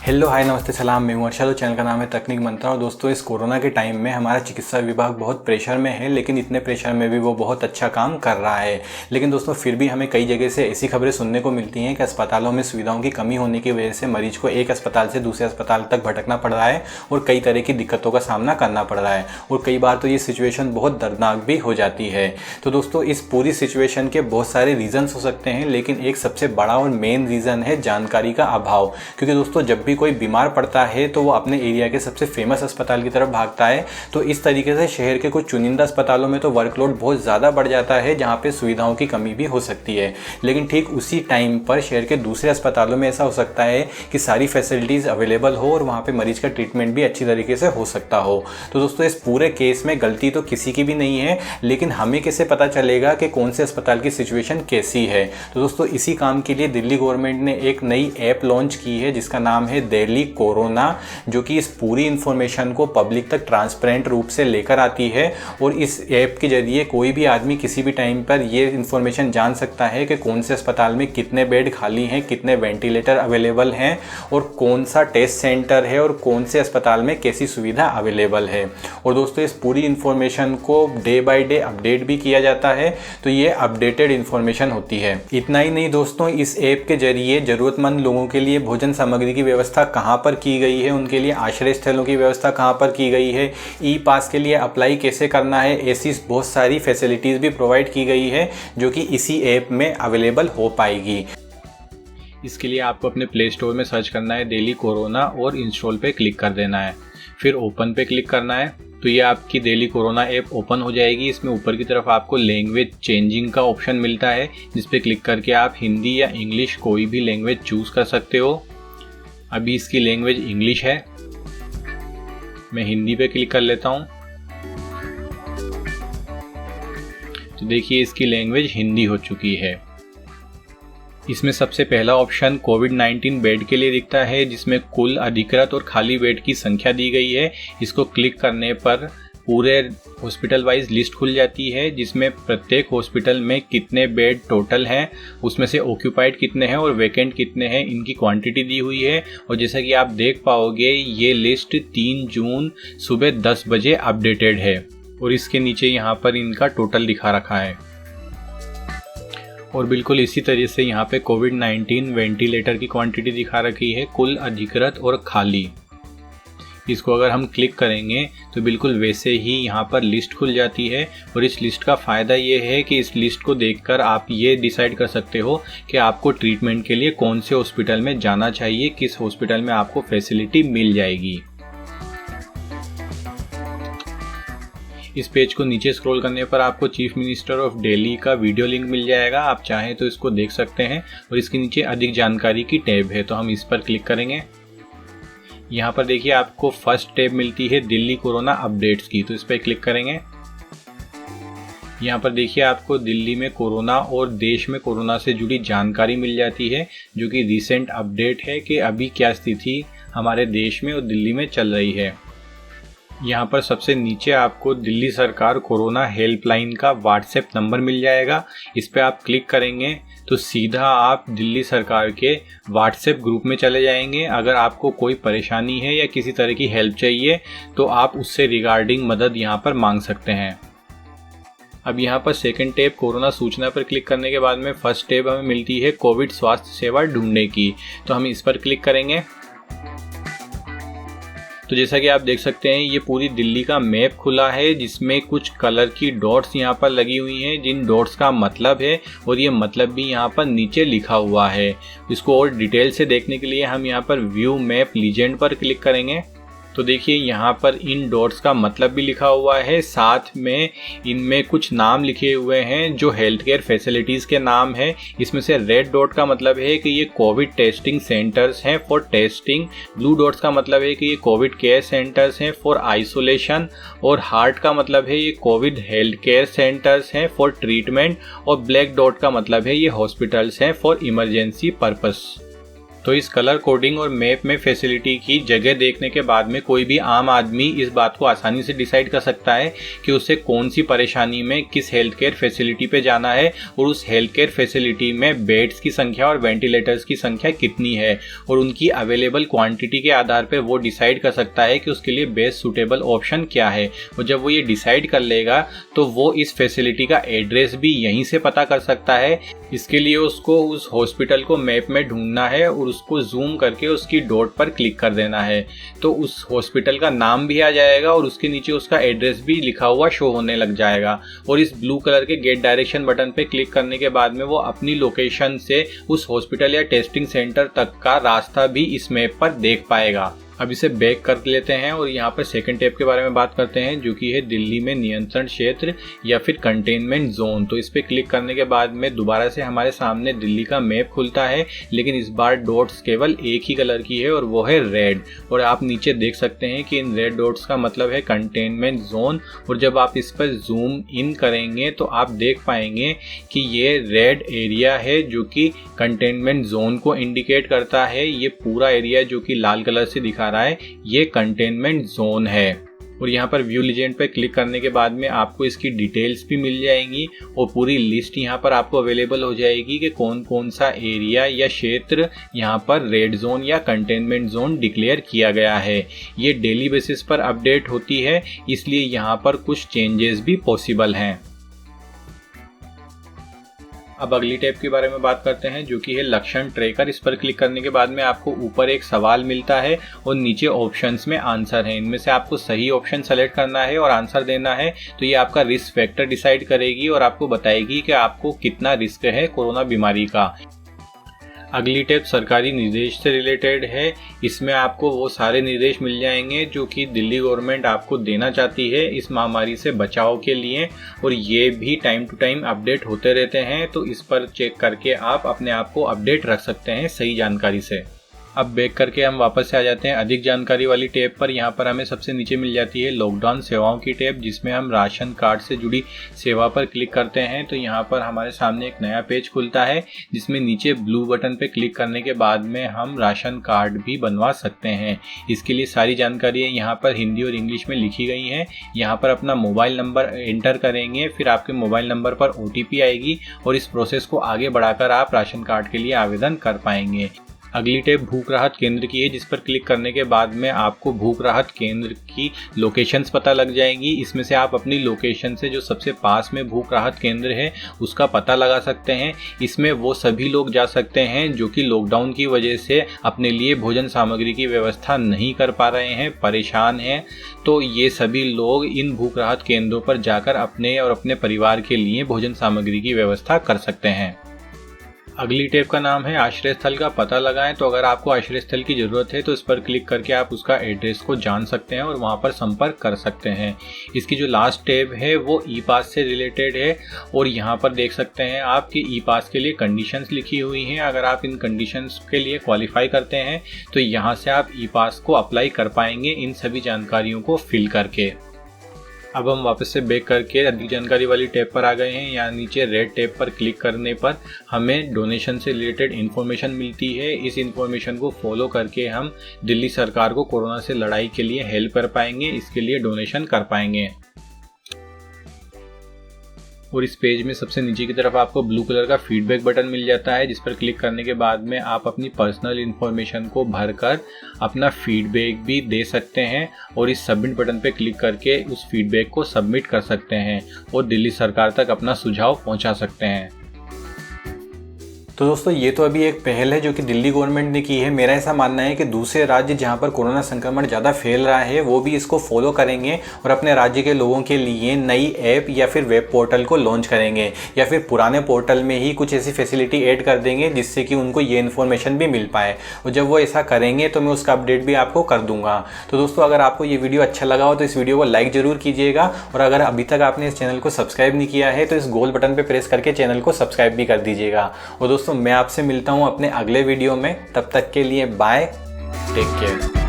Hello hi नमस्ते सलाम, मैं हूं अर्शद और चैनल का नाम है तकनीक मंत्रा। और दोस्तों, इस कोरोना के टाइम में हमारा चिकित्सा विभाग बहुत प्रेशर में है, लेकिन इतने प्रेशर में भी वो बहुत अच्छा काम कर रहा है। लेकिन दोस्तों, फिर भी हमें कई जगह से ऐसी खबरें सुनने को मिलती हैं कि अस्पतालों में सुविधाओं की कमी होने की वजह से मरीज को एक अस्पताल से दूसरे अस्पताल तक भटकना पड़ रहा है और कई तरह की दिक्कतों का सामना करना पड़ रहा है। और कई बार तो ये सिचुएशन बहुत दर्दनाक भी हो जाती है। तो दोस्तों, इस पूरी सिचुएशन के बहुत सारे रीजंस हो सकते हैं, लेकिन एक सबसे बड़ा और मेन रीज़न है जानकारी का अभाव। क्योंकि दोस्तों, जब भी कोई बीमार पड़ता है तो वो अपने एरिया के सबसे फेमस अस्पताल की तरफ भागता है। तो इस तरीके से शहर के कुछ चुनिंदा अस्पतालों में तो वर्कलोड बहुत ज़्यादा बढ़ जाता है, जहाँ पे सुविधाओं की कमी भी हो सकती है। लेकिन ठीक उसी टाइम पर शहर के दूसरे अस्पतालों में ऐसा हो सकता है कि सारी फैसिलिटीज़ अवेलेबल हो और वहाँ पे मरीज का ट्रीटमेंट भी अच्छी तरीके से हो सकता हो। तो दोस्तों, इस पूरे केस में गलती तो किसी की भी नहीं है, लेकिन हमें कैसे पता चलेगा कि कौन से अस्पताल की सिचुएशन कैसी है। तो दोस्तों, इसी काम के लिए दिल्ली गवर्नमेंट ने एक नई ऐप लॉन्च की है जिसका नाम है दिल्ली कोरोना, जो कि इस पूरी इंफॉर्मेशन को पब्लिक तक ट्रांसपेरेंट रूप से लेकर आती है। और इस ऐप के जरिए कोई भी आदमी किसी भी टाइम पर ये इंफॉर्मेशन जान सकता है कि कौन से अस्पताल में कितने बेड खाली हैं, कितने वेंटिलेटर अवेलेबल हैं और कौन सा टेस्ट सेंटर है और कौन से अस्पताल में कैसी सुविधा अवेलेबल है। और दोस्तों, इस पूरी इंफॉर्मेशन को डे बाय डे अपडेट भी किया जाता है, तो ये अपडेटेड इंफॉर्मेशन होती है। इतना ही नहीं दोस्तों, इस ऐप के जरिए ज़रूरतमंद लोगों के लिए भोजन सामग्री की व्यवस्था कहाँ पर की गई है, उनके लिए आश्रय स्थलों की व्यवस्था कहाँ पर की गई है, ई पास के लिए अप्लाई कैसे करना है, ऐसी बहुत सारी फैसिलिटीज़ भी प्रोवाइड की गई है जो कि इसी ऐप में अवेलेबल हो पाएगी। इसके लिए आपको अपने प्ले स्टोर में सर्च करना है दिल्ली कोरोना और इंस्टॉल पे क्लिक कर देना है। फिर ओपन पे क्लिक करना है, तो ये आपकी दिल्ली कोरोना ऐप ओपन हो जाएगी। इसमें ऊपर की तरफ आपको लैंग्वेज चेंजिंग का ऑप्शन मिलता है, जिस पे क्लिक करके आप हिंदी या इंग्लिश कोई भी लैंग्वेज चूज़ कर सकते हो। अभी इसकी लैंग्वेज इंग्लिश है, मैं हिंदी पे क्लिक कर लेता हूँ। तो देखिए, इसकी लैंग्वेज हिंदी हो चुकी है। इसमें सबसे पहला ऑप्शन कोविड-19 बेड के लिए दिखता है, जिसमें कुल अधिकृत और खाली बेड की संख्या दी गई है। इसको क्लिक करने पर पूरे हॉस्पिटल वाइज लिस्ट खुल जाती है, जिसमें प्रत्येक हॉस्पिटल में कितने बेड टोटल हैं, उसमें से ऑक्यूपाइड कितने हैं और वैकेंट कितने हैं, इनकी क्वांटिटी दी हुई है। और जैसा कि आप देख पाओगे, ये लिस्ट 3 जून सुबह 10 बजे अपडेटेड है और इसके नीचे यहाँ पर इनका टोटल दिखा रखा है। और बिल्कुल इसी तरह से यहाँ पे कोविड-19 वेंटिलेटर की क्वांटिटी दिखा रखी है, कुल अधिकृत और खाली। इसको अगर हम क्लिक करेंगे तो बिल्कुल वैसे ही यहाँ पर लिस्ट खुल जाती है। और इस लिस्ट का फ़ायदा ये है कि इस लिस्ट को देखकर आप ये डिसाइड कर सकते हो कि आपको ट्रीटमेंट के लिए कौन से हॉस्पिटल में जाना चाहिए, किस हॉस्पिटल में आपको फैसिलिटी मिल जाएगी। इस पेज को नीचे स्क्रॉल करने पर आपको चीफ मिनिस्टर ऑफ दिल्ली का वीडियो लिंक मिल जाएगा, आप चाहें तो इसको देख सकते हैं। और इसके नीचे अधिक जानकारी की टैब है, तो हम इस पर क्लिक करेंगे। यहाँ पर देखिए, आपको फर्स्ट टैब मिलती है दिल्ली कोरोना अपडेट्स की, तो इस पर क्लिक करेंगे। यहाँ पर देखिए, आपको दिल्ली में कोरोना और देश में कोरोना से जुड़ी जानकारी मिल जाती है, जो कि रिसेंट अपडेट है कि अभी क्या स्थिति हमारे देश में और दिल्ली में चल रही है। यहाँ पर सबसे नीचे आपको दिल्ली सरकार कोरोना हेल्पलाइन का व्हाट्सएप नंबर मिल जाएगा। इस पर आप क्लिक करेंगे तो सीधा आप दिल्ली सरकार के व्हाट्सएप ग्रुप में चले जाएंगे। अगर आपको कोई परेशानी है या किसी तरह की हेल्प चाहिए तो आप उससे रिगार्डिंग मदद यहाँ पर मांग सकते हैं। अब यहाँ पर सेकंड टैब कोरोना सूचना पर क्लिक करने के बाद में फर्स्ट टैब हमें मिलती है कोविड स्वास्थ्य सेवा ढूंढने की, तो हम इस पर क्लिक करेंगे। तो जैसा कि आप देख सकते हैं, ये पूरी दिल्ली का मैप खुला है, जिसमें कुछ कलर की डॉट्स यहाँ पर लगी हुई हैं, जिन डॉट्स का मतलब है और ये मतलब भी यहाँ पर नीचे लिखा हुआ है। इसको और डिटेल से देखने के लिए हम यहाँ पर व्यू मैप लीजेंड पर क्लिक करेंगे। तो देखिए, यहाँ पर इन डॉट्स का मतलब भी लिखा हुआ है, साथ में इनमें कुछ नाम लिखे हुए हैं जो हेल्थ केयर फैसिलिटीज़ के नाम है। इसमें से रेड डॉट का मतलब है कि ये कोविड टेस्टिंग सेंटर्स हैं फॉर टेस्टिंग, ब्लू डॉट्स का मतलब है कि ये कोविड केयर सेंटर्स हैं फॉर आइसोलेशन, और हार्ट का मतलब है ये कोविड हेल्थ केयर सेंटर्स हैं फॉर ट्रीटमेंट, और ब्लैक डॉट का मतलब है ये हॉस्पिटल्स हैं फॉर इमरजेंसी पर्पस। तो इस कलर कोडिंग और मैप में फैसिलिटी की जगह देखने के बाद में कोई भी आम आदमी इस बात को आसानी से डिसाइड कर सकता है कि उसे कौन सी परेशानी में किस हेल्थ केयर फैसिलिटी पे जाना है और उस हेल्थ केयर फैसिलिटी में बेड्स की संख्या और वेंटिलेटर्स की संख्या कितनी है, और उनकी अवेलेबल क्वांटिटी के आधार पर वो डिसाइड कर सकता है कि उसके लिए बेस्ट सूटेबल ऑप्शन क्या है। और जब वो ये डिसाइड कर लेगा तो वो इस फैसिलिटी का एड्रेस भी यहीं से पता कर सकता है। इसके लिए उसको उस हॉस्पिटल को मैप में ढूंढना है और उसको जूम करके उसकी डॉट पर क्लिक कर देना है, तो उस हॉस्पिटल का नाम भी आ जाएगा और उसके नीचे उसका एड्रेस भी लिखा हुआ शो होने लग जाएगा। और इस ब्लू कलर के गेट डायरेक्शन बटन पे क्लिक करने के बाद में वो अपनी लोकेशन से उस हॉस्पिटल या टेस्टिंग सेंटर तक का रास्ता भी इस मैप पर देख पाएगा। अब इसे बैक कर लेते हैं और यहाँ पर सेकंड टैब के बारे में बात करते हैं, जो कि है दिल्ली में नियंत्रण क्षेत्र या फिर कंटेनमेंट जोन। तो इस पर क्लिक करने के बाद में दोबारा से हमारे सामने दिल्ली का मैप खुलता है, लेकिन इस बार डॉट्स केवल एक ही कलर की है और वो है रेड। और आप नीचे देख सकते हैं कि इन रेड डॉट्स का मतलब है कंटेनमेंट जोन। और जब आप इस पर जूम इन करेंगे तो आप देख पाएंगे कि ये रेड एरिया है जो कि कंटेनमेंट जोन को इंडिकेट करता है। ये पूरा एरिया जो कि लाल कलर से दिखा रहा है ये कंटेनमेंट जोन है। और यहाँ पर व्यू लीजेंड पे क्लिक करने के बाद में आपको इसकी डिटेल्स भी मिल जाएंगी और पूरी लिस्ट यहाँ पर आपको अवेलेबल हो जाएगी कि कौन कौन सा एरिया या क्षेत्र यहाँ पर रेड जोन या कंटेनमेंट जोन डिक्लेयर किया गया है। ये डेली बेसिस पर अपडेट होती है, इसलिए यहाँ पर कुछ चेंजेस भी पॉसिबल हैं। अब अगली टैब के बारे में बात करते हैं, जो कि है लक्षण ट्रैकर। इस पर क्लिक करने के बाद में आपको ऊपर एक सवाल मिलता है और नीचे ऑप्शंस में आंसर है। इनमें से आपको सही ऑप्शन सेलेक्ट करना है और आंसर देना है। तो ये आपका रिस्क फैक्टर डिसाइड करेगी और आपको बताएगी कि आपको कितना रिस्क है कोरोना बीमारी का। अगली टैब सरकारी निर्देश से रिलेटेड है। इसमें आपको वो सारे निर्देश मिल जाएंगे जो कि दिल्ली गवर्नमेंट आपको देना चाहती है इस महामारी से बचाव के लिए, और ये भी टाइम टू टाइम अपडेट होते रहते हैं। तो इस पर चेक करके आप अपने आप को अपडेट रख सकते हैं सही जानकारी से। अब बैक करके हम वापस से आ जाते हैं अधिक जानकारी वाली टैब पर। यहाँ पर हमें सबसे नीचे मिल जाती है लॉकडाउन सेवाओं की टैब, जिसमें हम राशन कार्ड से जुड़ी सेवा पर क्लिक करते हैं। तो यहाँ पर हमारे सामने एक नया पेज खुलता है, जिसमें नीचे ब्लू बटन पे क्लिक करने के बाद में हम राशन कार्ड भी बनवा सकते हैं। इसके लिए सारी जानकारी यहाँ पर हिंदी और इंग्लिश में लिखी गई है। यहाँ पर अपना मोबाइल नंबर एंटर करेंगे, फिर आपके मोबाइल नंबर पर OTP आएगी और इस प्रोसेस को आगे बढ़ाकर आप राशन कार्ड के लिए आवेदन कर पाएंगे। अगली टैब भूख राहत केंद्र की है, जिस पर क्लिक करने के बाद में आपको भूख राहत केंद्र की लोकेशंस पता लग जाएंगी। इसमें से आप अपनी लोकेशन से जो सबसे पास में भूख राहत केंद्र है उसका पता लगा सकते हैं। इसमें वो सभी लोग जा सकते हैं जो कि लॉकडाउन की वजह से अपने लिए भोजन सामग्री की व्यवस्था नहीं कर पा रहे हैं, परेशान हैं। तो ये सभी लोग इन भूख राहत केंद्रों पर जाकर अपने और अपने परिवार के लिए भोजन सामग्री की व्यवस्था कर सकते हैं। अगली टैब का नाम है आश्रय स्थल का पता लगाएं। तो अगर आपको आश्रय स्थल की ज़रूरत है तो इस पर क्लिक करके आप उसका एड्रेस को जान सकते हैं और वहां पर संपर्क कर सकते हैं। इसकी जो लास्ट टैब है वो ई पास से रिलेटेड है और यहाँ पर देख सकते हैं आप कि ई पास के लिए कंडीशंस लिखी हुई हैं। अगर आप इन कंडीशंस के लिए क्वालिफाई करते हैं तो यहाँ से आप ई पास को अप्लाई कर पाएंगे इन सभी जानकारियों को फिल करके। अब हम वापस से बैक करके अधिक जानकारी वाली टैब पर आ गए हैं। यहाँ नीचे रेड टैब पर क्लिक करने पर हमें डोनेशन से रिलेटेड इन्फॉर्मेशन मिलती है। इस इन्फॉर्मेशन को फॉलो करके हम दिल्ली सरकार को कोरोना से लड़ाई के लिए हेल्प कर पाएंगे, इसके लिए डोनेशन कर पाएंगे। और इस पेज में सबसे नीचे की तरफ आपको ब्लू कलर का फीडबैक बटन मिल जाता है, जिस पर क्लिक करने के बाद में आप अपनी पर्सनल इन्फॉर्मेशन को भरकर अपना फीडबैक भी दे सकते हैं और इस सबमिट बटन पे क्लिक करके उस फीडबैक को सबमिट कर सकते हैं और दिल्ली सरकार तक अपना सुझाव पहुंचा सकते हैं। तो दोस्तों ये तो अभी एक पहल है जो कि दिल्ली गवर्नमेंट ने की है। मेरा ऐसा मानना है कि दूसरे राज्य जहां पर कोरोना संक्रमण ज़्यादा फैल रहा है वो भी इसको फॉलो करेंगे और अपने राज्य के लोगों के लिए नई ऐप या फिर वेब पोर्टल को लॉन्च करेंगे या फिर पुराने पोर्टल में ही कुछ ऐसी फैसिलिटी ऐड कर देंगे जिससे कि उनको ये इन्फॉर्मेशन भी मिल पाए। और जब वो ऐसा करेंगे तो मैं उसका अपडेट भी आपको कर दूंगा। तो दोस्तों अगर आपको ये वीडियो अच्छा लगा हो तो इस वीडियो को लाइक ज़रूर कीजिएगा और अगर अभी तक आपने इस चैनल को सब्सक्राइब नहीं किया है तो इस गोल बटन पर प्रेस करके चैनल को सब्सक्राइब भी कर दीजिएगा। और दोस्तों मैं आपसे मिलता हूं अपने अगले वीडियो में, तब तक के लिए बाय, टेक केयर।